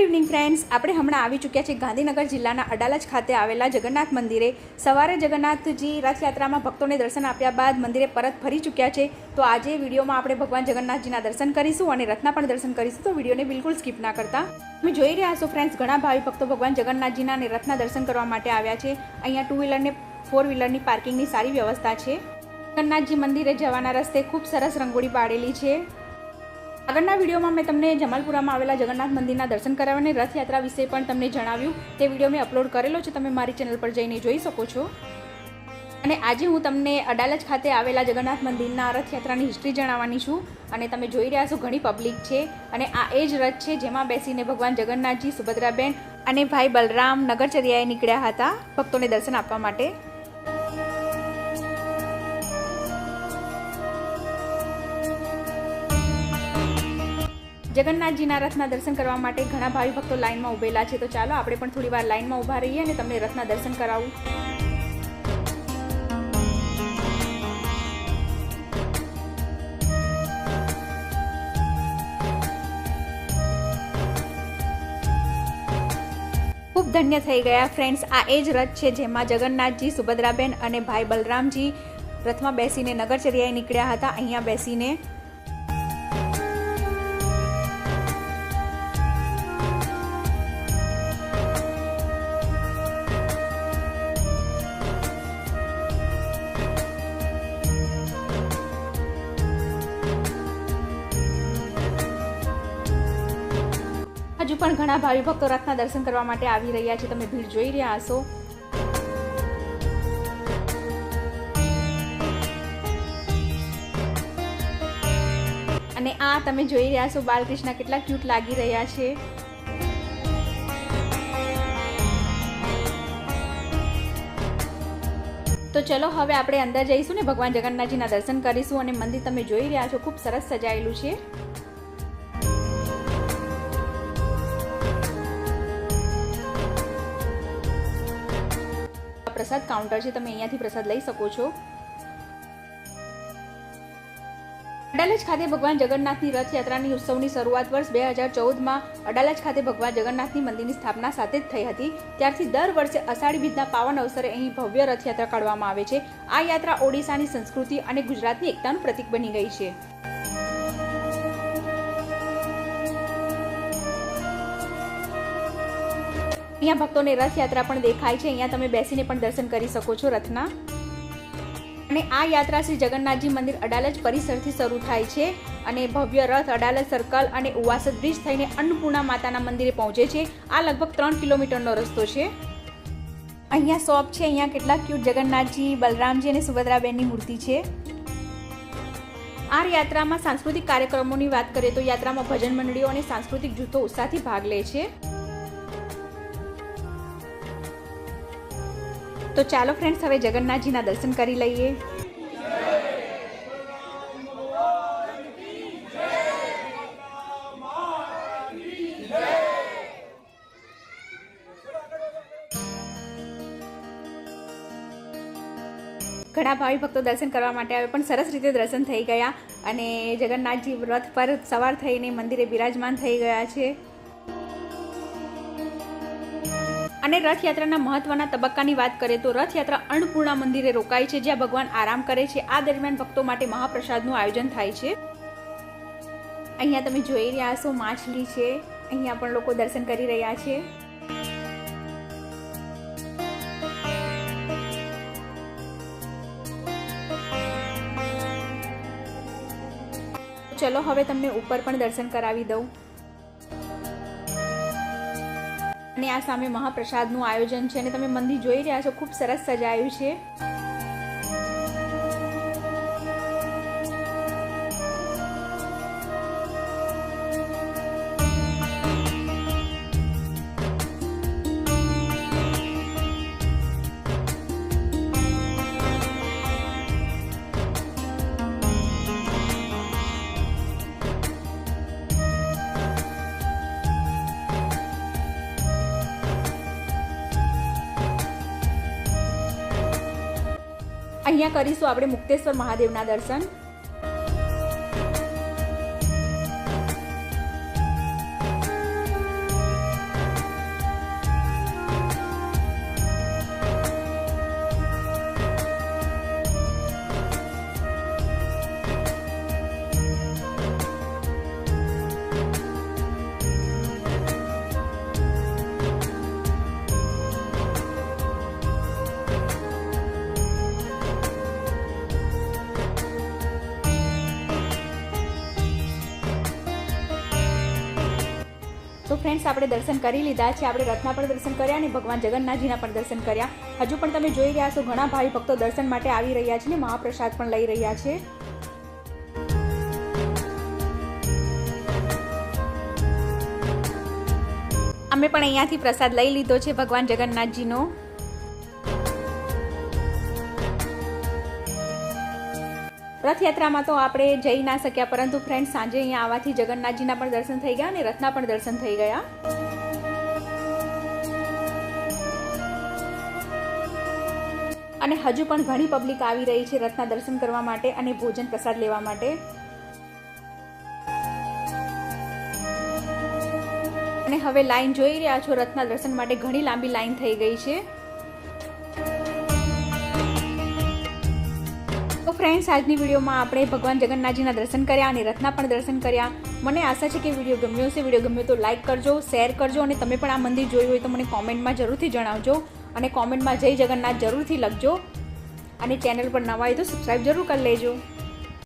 Good evening friends, આપણે હમણાં આવી ચૂક્યા છે ગાંધીનગર જિલ્લાના અડાલજ ખાતે આવેલા જગન્નાથ મંદિરે। સવારે જગન્નાથજી રથયાત્રામાં ભક્તોને દર્શન આપ્યા બાદ મંદિરે પરત ફરી ચૂક્યા છે। તો આજે વિડીયોમાં આપણે ભગવાન જગન્નાથજીના દર્શન કરીશું અને રથના પણ દર્શન કરીશું, તો વિડીયોને બિલકુલ સ્કીપ ના કરતા। તમે જોઈ રહ્યા છો ફ્રેન્ડ્સ, ઘણા ભાવિ ભક્તો ભગવાન જગન્નાથજીના અને રથના દર્શન કરવા માટે આવ્યા છે। અહીંયા 2 વ્હીલર ને 4 વ્હીલરની પાર્કિંગની સારી વ્યવસ્થા છે। જગન્નાથજી મંદિરે જવાના રસ્તે ખૂબ સરસ રંગોળી પાડેલી છે। આગળના વિડીયોમાં મેં તમને જમાલપુરામાં આવેલા જગન્નાથ મંદિરના દર્શન કરાવ્યા અને રથયાત્રા વિશે પણ તમને જણાવ્યું। તે વિડીયો મેં અપલોડ કરેલો છે, તમે મારી ચેનલ પર જઈને જોઈ શકો છો। અને આજે હું તમને અડાલજ ખાતે આવેલા જગન્નાથ મંદિરના રથયાત્રાની હિસ્ટ્રી જણાવવાની છું। અને તમે જોઈ રહ્યા છો ઘણી પબ્લિક છે અને આ એ જ રથ છે જેમાં બેસીને ભગવાન જગન્નાથજી, સુભદ્રાબેન અને ભાઈ બલરામ નગરચર્યાએ નીકળ્યા હતા ભક્તોને દર્શન આપવા માટે। જગન્નાથજીના રથના દર્શન કરવા માટે ઘણા ભાવિ ભક્તો લાઇનમાં ઊભેલા છે, તો ચાલો આપણે પણ થોડી વાર લાઇનમાં ઊભા રહીએ અને તમને રથના દર્શન કરાવું। ખૂબ ધન્ય થઈ ગયા ફ્રેન્ડ્સ, આ એ જ રથ છે જેમાં જગન્નાથજી, સુભદ્રાબેન અને ભાઈ બલરામજી રથમાં બેસીને નગરચર્યાએ નીકળ્યા હતા। અહીંયા બેસીને હજુ પણ ઘણા ભાવિ ભક્તો રથના દર્શન કરવા માટે આવી રહ્યા છે, તમે ભીડ જોઈ રહ્યા હશો। અને આ તમે જોઈ રહ્યા છો બાલકૃષ્ણ કેટલા ક્યુટ લાગી રહ્યા છે। તો ચલો હવે આપણે અંદર જઈશું ને ભગવાન જગન્નાથજીના દર્શન કરીશું। અને મંદિર તમે જોઈ રહ્યા છો ખૂબ સરસ સજાયેલું છે। પ્રસાદ કાઉન્ટર છે, તમે અહીંયાથી પ્રસાદ લઈ શકો છો। અડાલજ ખાતે ભગવાન જગન્નાથની રથયાત્રાની ઉત્સવની શરૂઆત વર્ષ 2014માં અડાલજ ખાતે ભગવાન જગન્નાથની મંદિરની સ્થાપના સાથે જ થઈ હતી। ત્યારથી દર વર્ષે અષાઢી બીજના પાવન અવસરે અહીં ભવ્ય રથયાત્રા કાઢવામાં આવે છે। આ યાત્રા ઓડિશાની સંસ્કૃતિ અને ગુજરાતની એકતાનું પ્રતીક બની ગઈ છે। અહીંયા ભક્તોને રથયાત્રા પણ દેખાય છે, અહીંયા તમે બેસીને પણ દર્શન કરી શકો છો રથના। અને આ યાત્રા શ્રી જગન્નાથજી મંદિર અડાલજ પરિસરથી શરૂ થાય છે અને ભવ્ય રથ અડાલજ સર્કલ અને ઉવાસદ બ્રિજ થઈને અન્નપૂર્ણા માતાના મંદિરે પહોંચે છે। આ લગભગ 3 કિલોમીટરનો રસ્તો છે। અહીંયા શોપ છે, અહીંયા કેટલાક ક્યુટ જગન્નાથજી, બલરામજી અને સુભદ્રાબેનની મૂર્તિ છે। આ યાત્રામાં સાંસ્કૃતિક કાર્યક્રમોની વાત કરીએ તો યાત્રામાં ભજન મંડળીઓ અને સાંસ્કૃતિક જૂથો ઉત્સાહથી ભાગ લે છે। તો ચાલો ફ્રેન્ડ્સ, હવે જગન્નાથજીના દર્શન કરી લઈએ। ઘણા ભાવિ ભક્તો દર્શન કરવા માટે આવે, પણ સરસ રીતે દર્શન થઈ ગયા અને જગન્નાથજી રથ પર સવાર થઈને મંદિરે બિરાજમાન થઈ ગયા છે। અને રથયાત્રાના મહત્વના તબક્કાની વાત કરીએ તો રથયાત્રા અન્નપૂર્ણા મંદિરે રોકાય છે, જ્યાં ભગવાન આરામ કરે છે। આ દરમિયાન ભક્તો માટે મહાપ્રસાદનું આયોજન થાય છે। અહીંયા તમે જોઈ રહ્યા છો માછલી છે, અહીંયા પણ લોકો દર્શન કરી રહ્યા છે। ચલો હવે તમને ઉપર પણ દર્શન કરાવી દઉં। અને આ સામે મહાપ્રસાદનું આયોજન છે અને તમે મંદિર જોઈ રહ્યા છો, ખૂબ સરસ સજાયું છે। અહીંયા કરીશું આપણે મુક્તેશ્વર મહાદેવના દર્શન। ફ્રેન્ડ્સ આપણે દર્શન કરી લીધા છે. આપણે રથના પણ દર્શન કર્યા અને ભગવાન જગન્નાથજીના પણ દર્શન કર્યા. હજુ પણ તમે જોઈ રહ્યા છો ઘણા ભાવિ ભક્તો દર્શન માટે આવી રહ્યા છે ને મહાપ્રસાદ પણ લઈ રહ્યા છે. અમે પણ અહીંયાથી પ્રસાદ લઈ લીધો છે ભગવાન જગન્નાથજીનો. રથયાત્રામાં તો આપણે જઈ ના શક્યા, પરંતુ ફ્રેન્ડ સાંજે અહીંયા આવવાથી જગન્નાથજીના પણ દર્શન થઈ ગયા અને રથના પણ દર્શન થઈ ગયા. અને હજુ પણ ઘણી પબ્લિક આવી રહી છે રથના દર્શન કરવા માટે અને ભોજન પ્રસાદ લેવા માટે. અને હવે લાઈન જોઈ રહ્યા છો, રથના દર્શન માટે ઘણી લાંબી લાઈન થઈ ગઈ છે. તો ફ્રેન્ડ્સ, આજની વિડીયોમાં આપણે ભગવાન જગન્નાથજીના દર્શન કર્યા અને રથના પણ દર્શન કર્યા. મને આશા છે કે વિડીયો ગમ્યો હશે. વિડીયો ગમ્યો તો લાઈક કરજો, શેર કરજો અને તમે પણ આ મંદિર જોયું હોય તો મને કોમેન્ટમાં જરૂરથી જણાવજો અને કોમેન્ટમાં જય જગન્નાથ જરૂરથી લખજો. અને ચેનલ પર નવા હોય તો સબસ્ક્રાઈબ જરૂર કરી લેજો.